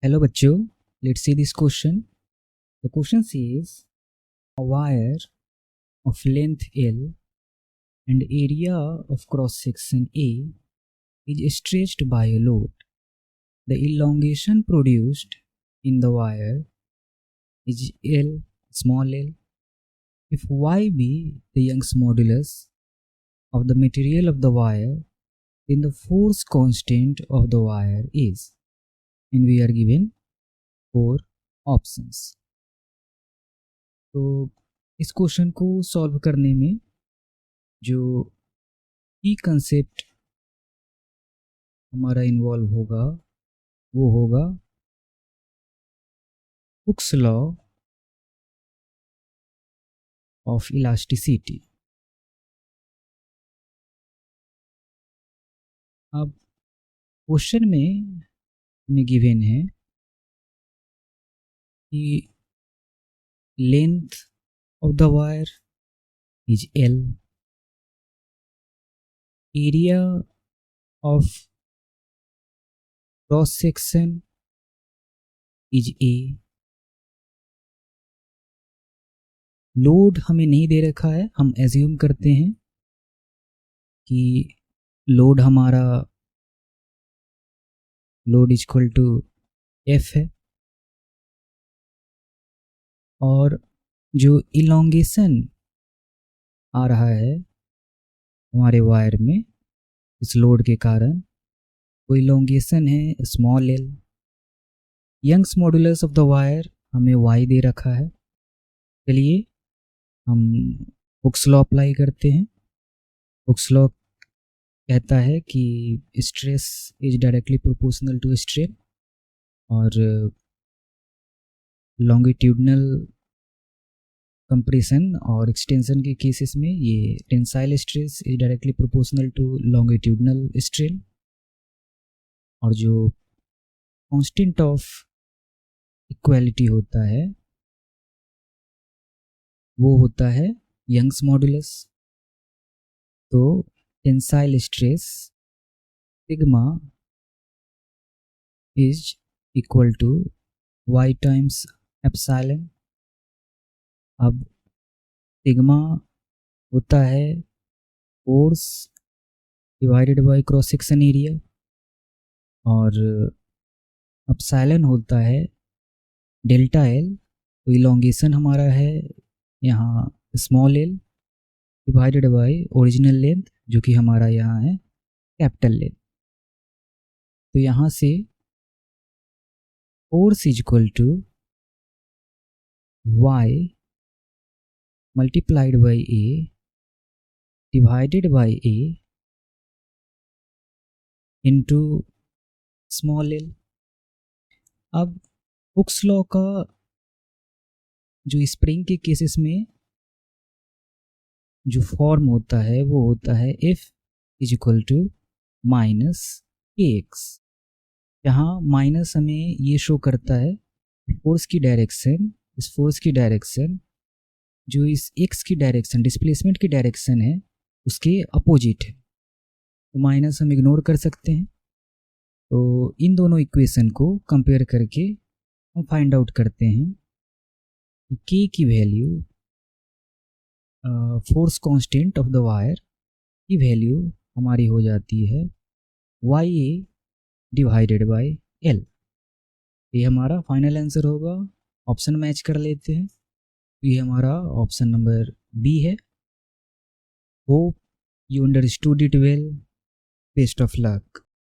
Hello बच्चों, let's see this question. The question says a wire of length L and area of cross section A is stretched by a load. The elongation produced in the wire is L, small l. If Y be the Young's modulus of the material of the wire, then the force constant of the wire is, and we are given 4 options. तो इस question को solve करने में जो की concept हमारा involve होगा वो होगा हुक्स लॉ ऑफ इलास्टिसिटी। अब क्वेश्चन में हमें गिवन है कि length of the wire is L, area of cross section is A, load हमें नहीं दे रखा है, हम एज्यूम करते हैं कि लोड हमारा load is equal to F है, और जो इलोंगेशन आ रहा है हमारे वायर में इस लोड के कारण वो इलोंगेशन है small l। Young's modulus of the wire हमें y दे रखा है। चलिए हम हुक्स लॉ अप्लाई करते हैं। हुक्स लॉ कहता है कि stress is directly proportional to strain, और लॉन्गिट्यूडनल कंप्रेशन और एक्सटेंशन के केसेस में ये tensile stress is directly proportional to longitudinal strain, और जो कांस्टेंट ऑफ इक्वालिटी होता है वो होता है यंग्स मॉड्यूलस। तो tensile stress sigma is equal to y times epsilon. अब सिग्मा होता है force divided by cross section area, और एप्सिलॉन होता है डेल्टा एल। तो इलोंगेशन हमारा है यहाँ small l divided by original length जो कि हमारा यहाँ है कैपिटल लेंथ। तो यहाँ से force is equal to y multiplied by a divided by a into small l। अब हुक्स लॉ का जो स्प्रिंग के केसेस में जो फॉर्म होता है वो होता है F इज इक्वल टू माइनस KX। यहाँ माइनस हमें ये शो करता है फोर्स की डायरेक्शन, इस फोर्स की डायरेक्शन जो इस x की डायरेक्शन डिस्प्लेसमेंट की डायरेक्शन है उसके अपोजिट है। तो माइनस हम इग्नोर कर सकते हैं। तो इन दोनों इक्वेशन को कंपेयर करके हम फाइंड आउट करते हैं कि K की value force constant of the wire की वैल्यू हमारी हो जाती है YA डिवाइडेड बाय L। ये हमारा फाइनल आंसर होगा। ऑप्शन मैच कर लेते हैं। ये हमारा ऑप्शन नंबर B है। Hope you understood it well. Best of luck.